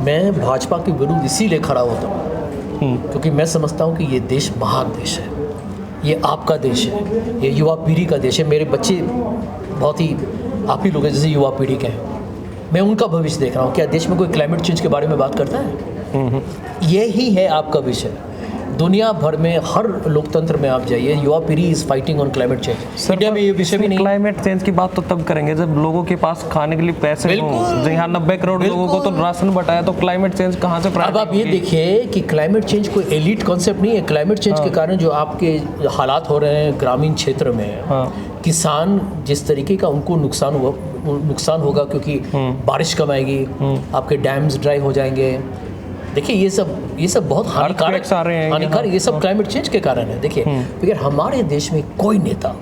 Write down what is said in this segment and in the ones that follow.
मैं भाजपा के विरुद्ध इसीलिए खड़ा होता हूँ क्योंकि मैं समझता हूँ कि ये देश महान देश है, ये आपका देश है, ये युवा पीढ़ी का देश है। मेरे बच्चे बहुत ही आप ही लोग हैं जैसे युवा पीढ़ी के हैं, मैं उनका भविष्य देख रहा हूँ। क्या देश में कोई क्लाइमेट चेंज के बारे में बात करता है? यही है आपका विषय। दुनिया भर में हर लोकतंत्र में आप जाइए, युवा पीढ़ी is fighting on climate change. India में ये विषय भी नहीं। क्लाइमेट चेंज की बात तो तब करेंगे जब लोगों के पास खाने के लिए पैसे हों। यहाँ 90 करोड़ लोगों को तो राशन बटाया, तो क्लाइमेट चेंज कहाँ से प्राप्त? अब आप ये देखिए कि क्लाइमेट चेंज कोई एलिट कॉन्सेप्ट नहीं है। क्लाइमेट चेंज के कारण जो आपके हालात हो रहे हैं ग्रामीण क्षेत्र में, किसान जिस तरीके का उनको नुकसान होगा क्योंकि बारिश कम आएगी, आपके डैम्स ड्राई हो जाएंगे। देखिए ये सब बहुत हानिकारक, ये सब क्लाइमेट चेंज के कारण है। देखिए अगर हमारे देश में कोई नेता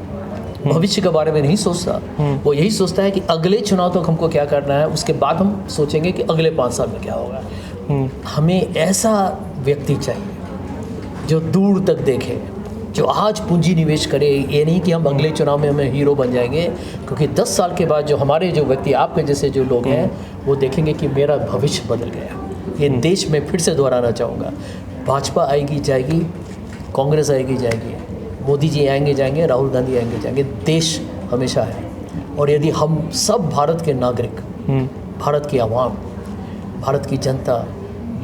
भविष्य के बारे में नहीं सोचता, वो यही सोचता है कि अगले चुनाव तक हमको क्या करना है, उसके बाद हम सोचेंगे कि अगले 5 साल में क्या होगा। हमें ऐसा व्यक्ति चाहिए जो दूर तक देखे, जो आज पूंजी निवेश करे। ये नहीं कि हम अगले चुनाव में हमें हीरो बन जाएंगे, क्योंकि 10 साल के बाद जो हमारे जो व्यक्ति आपके जैसे जो लोग हैं वो देखेंगे कि मेरा भविष्य बदल गया। ये देश में फिर से दोहराना चाहूँगा, भाजपा आएगी जाएगी, कांग्रेस आएगी जाएगी, मोदी जी आएंगे जाएंगे, राहुल गांधी आएंगे जाएंगे, देश हमेशा है। और यदि हम सब भारत के नागरिक, भारत की आवाम, भारत की जनता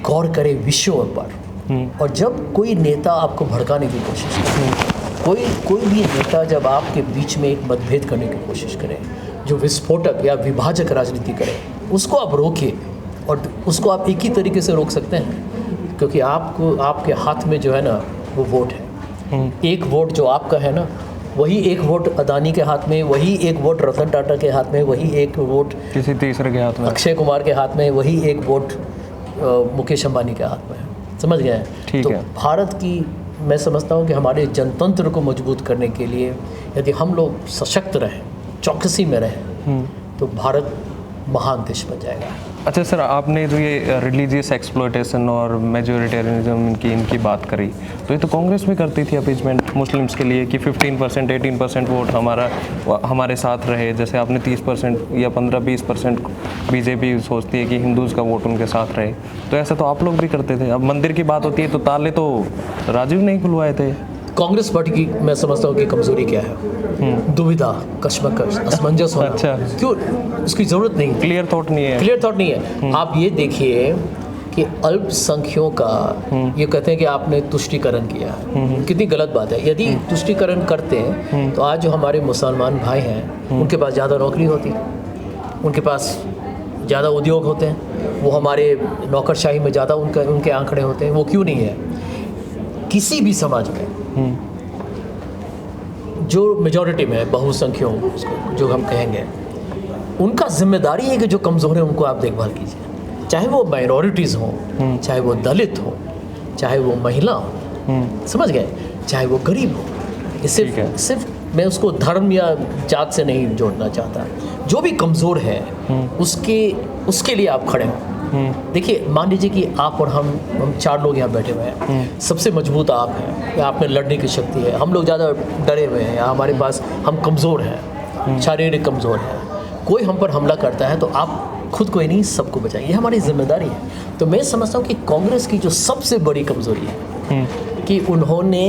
गौर करे विषयों पर, और जब कोई नेता आपको भड़काने की कोशिश करे, कोई भी नेता जब आपके बीच में एक मतभेद करने की कोशिश करे, जो विस्फोटक या विभाजक राजनीति करे, उसको आप रोकिए। और उसको आप एक ही तरीके से रोक सकते हैं, क्योंकि आपके हाथ में जो है ना वो वोट है। एक वोट जो आपका है ना, वही एक वोट अदानी के हाथ में, वही एक वोट रतन टाटा के हाथ में, वही एक वोट किसी तीसरे के हाथ में, अक्षय कुमार के हाथ में, वही एक वोट मुकेश अंबानी के हाथ में है। समझ गए? तो भारत की मैं समझता हूँ कि हमारे जनतंत्र को मजबूत करने के लिए यदि हम लोग सशक्त रहें, चौकसी में रहें, तो भारत महान देश बन जाएगा। अच्छा सर, आपने जो ये रिलीजियस एक्सप्लॉयटेशन और मेजॉरिटेरियनिज्म इनकी बात करी, तो ये तो कांग्रेस भी करती थी अपीजमेंट मुस्लिम्स के लिए कि 15% 18% वोट हमारे साथ रहे। जैसे आपने 30% या 15-20% बीजेपी सोचती है कि हिंदूज़ का वोट उनके साथ रहे, तो ऐसा तो आप लोग भी करते थे। अब मंदिर की बात होती है तो ताले तो राजीव नहीं खुलवाए थे। कांग्रेस पार्टी की मैं समझता हूँ कि कमजोरी क्या है, दुविधा, कश्मकश, असमंजस होना। अच्छा, क्यों? उसकी जरूरत नहीं, क्लियर थॉट नहीं है। आप ये देखिए कि अल्पसंख्यों का ये कहते हैं कि आपने तुष्टीकरण किया है, कितनी गलत बात है। यदि तुष्टीकरण करते हैं तो आज जो हमारे मुसलमान भाई हैं उनके पास ज़्यादा नौकरी होती, उनके पास ज़्यादा उद्योग होते हैं, वो हमारे नौकरशाही में ज़्यादा उनके आंकड़े होते हैं। वो क्यों नहीं है? किसी भी समाज में जो मेजॉरिटी में है, बहुसंख्यों जो हम कहेंगे, उनका जिम्मेदारी है कि जो कमज़ोर है उनको आप देखभाल कीजिए, चाहे वो माइनॉरिटीज़ हों, चाहे वो दलित हो, चाहे वो महिला हो, समझ गए, चाहे वो गरीब हो। सिर्फ मैं उसको धर्म या जात से नहीं जोड़ना चाहता, जो भी कमज़ोर है उसके लिए आप खड़े हो। देखिए, मान लीजिए कि आप और हम 4 लोग यहाँ बैठे हुए हैं, सबसे मजबूत आप हैं, या आप में लड़ने की शक्ति है, हम लोग ज़्यादा डरे हुए हैं, या हमारे पास हम कमज़ोर हैं, शारीरिक कमज़ोर हैं, कोई हम पर हमला करता है तो आप खुद को ही नहीं सबको बचाइए, ये हमारी जिम्मेदारी है। तो मैं समझता हूँ कि कांग्रेस की जो सबसे बड़ी कमज़ोरी है कि उन्होंने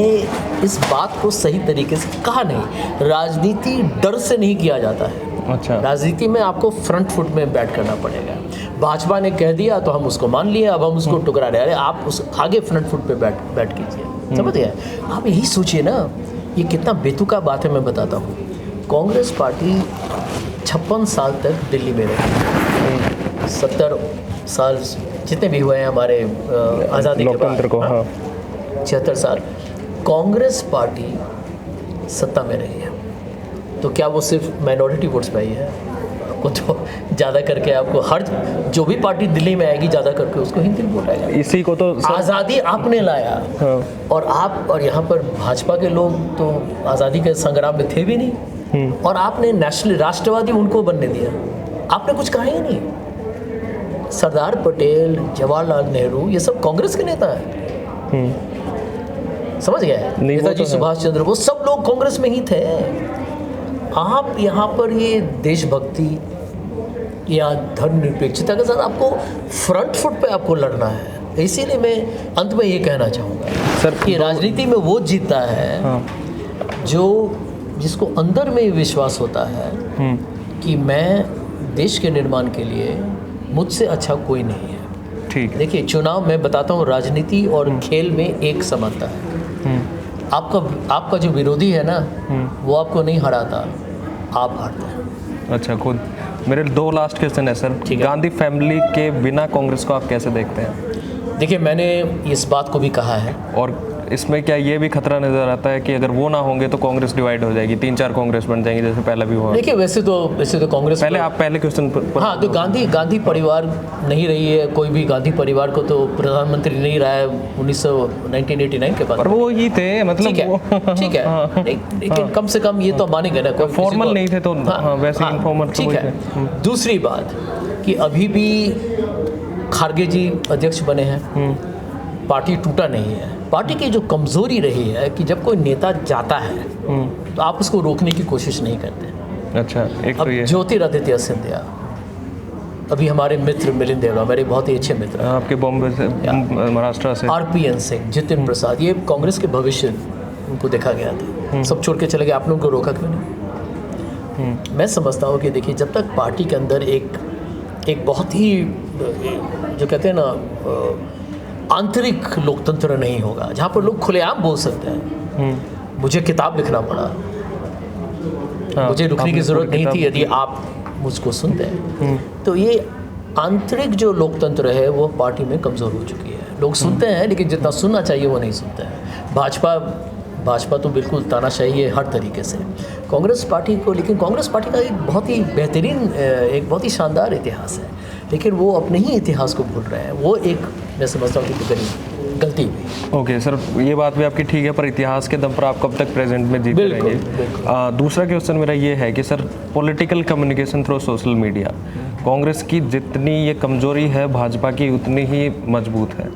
इस बात को सही तरीके से कहा नहीं। राजनीति डर से नहीं किया जाता है। अच्छा, राजनीति में आपको फ्रंट फुट में बैठ करना पड़ेगा। भाजपा ने कह दिया तो हम उसको मान लिए, अब हम उसको टुकरा रहे। अरे आप उस आगे फ्रंट फुट पे बैठ कीजिए, समझ गए? आप यही सोचिए ना, ये कितना बेतुका बात है। मैं बताता हूँ, कांग्रेस पार्टी 56 साल तक दिल्ली में रही, 70 साल जितने भी हुए हैं हमारे आज़ादी के बाद, 76 साल कांग्रेस पार्टी सत्ता में रही है। तो क्या वो सिर्फ माइनॉरिटी वोट्स पे आई है? आपको तो ज़्यादा करके आपको हर जो भी पार्टी दिल्ली में आएगी ज़्यादा करके उसको हिंदी वोट आएगा। इसी को तो आज़ादी आपने लाया। और यहाँ पर भाजपा के लोग तो आज़ादी के संग्राम में थे भी नहीं, और आपने नेशनल राष्ट्रवादी उनको बनने दिया। आपने कुछ कहा ही नहीं। सरदार पटेल, जवाहरलाल नेहरू, ये सब कांग्रेस के नेता हैं, समझ गए? नेताजी सुभाष चंद्र बोस, सब लोग कांग्रेस में ही थे। आप यहाँ पर ये देशभक्ति, या धर्मनिरपेक्षता के साथ आपको फ्रंट फुट पे आपको लड़ना है। इसीलिए मैं अंत में ये कहना चाहूँगा सर कि राजनीति में वो जीतता है जो जिसको अंदर में विश्वास होता है कि मैं देश के निर्माण के लिए मुझसे अच्छा कोई नहीं है। ठीक। देखिए, चुनाव मैं बताता हूँ, राजनीति और खेल में एक समानता है। आपका जो विरोधी है ना, वो आपको नहीं हराता, आप हारते हैं। अच्छा, खुद मेरे 2 लास्ट क्वेश्चन है सर। गांधी फैमिली के बिना कांग्रेस को आप कैसे देखते हैं? देखिए, मैंने इस बात को भी कहा है। और इसमें क्या ये भी खतरा नज़र आता है कि अगर वो ना होंगे तो कांग्रेस डिवाइड हो जाएगी, 3-4 कांग्रेस बन जाएंगी जैसे पहले भी हुआ? देखिए, वैसे तो कांग्रेस पहले क्वेश्चन पर हाँ, तो गांधी परिवार नहीं रही है, कोई भी गांधी परिवार को तो प्रधानमंत्री नहीं रहा है 1989 के बाद। पर वो ही थे, मतलब ठीक है, लेकिन कम से कम ये तो मानेंगे ना, कोई फॉर्मल नहीं थे तो वैसे इनफॉर्मल। ठीक है। दूसरी बात कि अभी भी खारगे जी अध्यक्ष बने हैं, पार्टी टूटा नहीं है। पार्टी की जो कमजोरी रही है कि जब कोई नेता जाता है तो आप उसको रोकने की कोशिश नहीं करते। अच्छा, एक तो ये ज्योतिरादित्य सिंधिया, अभी हमारे मित्र मिलिंद देवरा, मेरे बहुत ही अच्छे मित्र हैं, आपके बॉम्बे से, महाराष्ट्र से, RPN सिंह, जितिन प्रसाद, ये कांग्रेस के भविष्य उनको देखा गया था, सब छोड़ के चले गए। आप लोगों को रोका क्यों नहीं? मैं समझता हूँ कि देखिए, जब तक पार्टी के अंदर एक बहुत ही जो कहते हैं ना आंतरिक लोकतंत्र नहीं होगा, जहाँ पर लोग खुलेआम बोल सकते हैं। मुझे किताब लिखना पड़ा, मुझे रुकने की ज़रूरत नहीं थी यदि आप मुझको सुनते हैं। तो ये आंतरिक जो लोकतंत्र है वो पार्टी में कमज़ोर हो चुकी है। लोग सुनते हैं लेकिन जितना सुनना चाहिए वो नहीं सुनते हैं। भाजपा तो बिल्कुल तानाशाही है हर तरीके से। कांग्रेस पार्टी का एक बहुत ही बेहतरीन, एक बहुत ही शानदार इतिहास है, लेकिन वो अपने ही इतिहास को भूल रहे हैं। वो एक, मैं समझता हूँ कि गलती हुई। ओके सर, ये बात भी आपकी ठीक है, पर इतिहास के दम पर आप कब तक प्रेजेंट में जीते रहेंगे? दूसरा क्वेश्चन मेरा ये है कि sir, political communication through social media, Congress की जितनी ये कमजोरी है भाजपा की उतनी ही मजबूत है।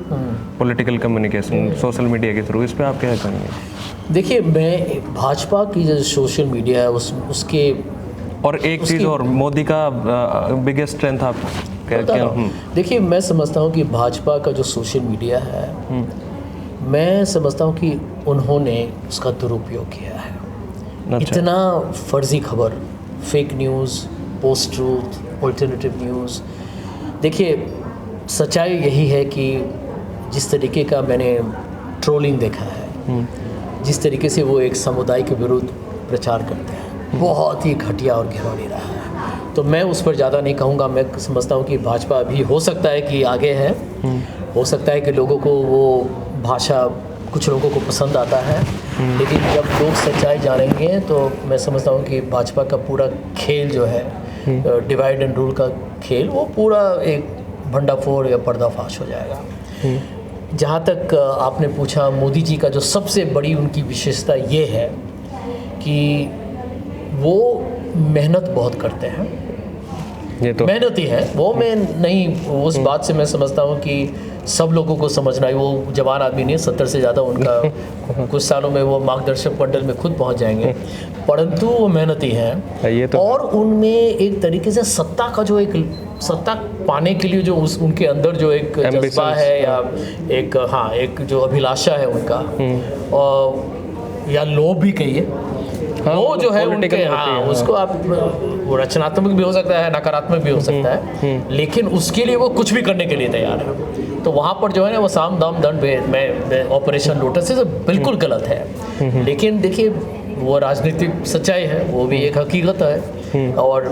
पॉलिटिकल कम्युनिकेशन सोशल मीडिया के थ्रू, इस पर आप क्या कहेंगे? देखिए, मैं भाजपा की जो सोशल मीडिया है उसके, और एक चीज़ और, मोदी का बिगेस्ट स्ट्रेंथ आप क्या? देखिए, मैं समझता हूँ कि भाजपा का जो सोशल मीडिया है, मैं समझता हूँ कि उन्होंने उसका दुरुपयोग किया है। अच्छा। इतना फर्जी खबर, fake news, post truth, alternative news. देखिए, सच्चाई यही है कि जिस तरीके का मैंने ट्रोलिंग देखा है, जिस तरीके से वो एक समुदाय के विरुद्ध प्रचार करते हैं, बहुत ही घटिया और घिनौनी रहा है। तो मैं उस पर ज़्यादा नहीं कहूँगा। मैं समझता हूँ कि भाजपा अभी हो सकता है कि आगे है, हो सकता है कि लोगों को वो भाषा कुछ लोगों को पसंद आता है, लेकिन जब लोग सच्चाई जानेंगे तो मैं समझता हूँ कि भाजपा का पूरा खेल जो है, डिवाइड एंड रूल का खेल, वो पूरा एक भंडाफोड़ या पर्दाफाश हो जाएगा। जहाँ तक आपने पूछा, मोदी जी का जो सबसे बड़ी उनकी विशेषता ये है कि वो मेहनत बहुत करते हैं। ये तो मेहनती है वो, मैं नहीं, उस बात से मैं समझता हूँ कि सब लोगों को समझना है। वो जवान आदमी नहीं है, 70 से ज़्यादा उनका कुछ सालों में वो मार्गदर्शक मंडल में खुद पहुँच जाएंगे, परंतु वो मेहनती हैं। ये तो और उनमें एक तरीके से सत्ता पाने के लिए जो उनके अंदर जो एक जज्बा है या एक जो अभिलाषा है उनका, या लोभ भी कहिए, वो जो है उनके, उसको आप, वो रचनात्मक भी हो सकता है, नकारात्मक भी हो सकता है, लेकिन उसके लिए वो कुछ भी करने के लिए तैयार है। तो वहाँ पर जो है ना, वो साम दाम दंड भेद में ऑपरेशन लोटस से बिल्कुल गलत है। लेकिन देखिए, वो राजनीतिक सच्चाई है, वो भी एक हकीकत है, और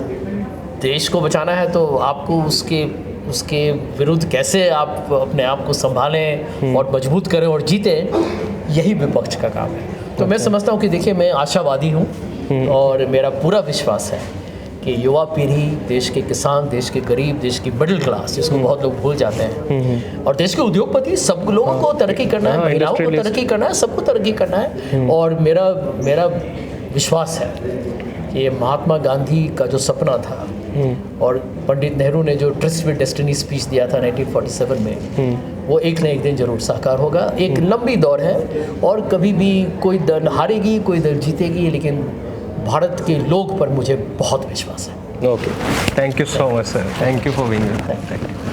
देश को बचाना है तो आपको उसके विरुद्ध कैसे आप अपने आप को संभालें और मजबूत करें और जीतें, यही विपक्ष का काम है। तो मैं समझता हूँ कि देखिए, मैं आशावादी हूँ और मेरा पूरा विश्वास है कि युवा पीढ़ी, देश के किसान, देश के गरीब, देश की मिडिल क्लास, जिसको बहुत लोग भूल जाते हैं, और देश के उद्योगपति, सब लोगों को तरक्की करना है, महिलाओं को तरक्की करना है, सबको तरक्की करना है। और मेरा विश्वास है कि ये महात्मा गांधी का जो सपना था, और पंडित नेहरू ने जो ट्रस्ट विद डेस्टिनी स्पीच दिया था 1947 में, वो एक न एक दिन जरूर साकार होगा। एक लंबी दौड़ है और कभी भी कोई दल हारेगी, कोई दल जीतेगी, लेकिन भारत के लोग पर मुझे बहुत विश्वास है। Okay thank you so much sir, thank you for being here.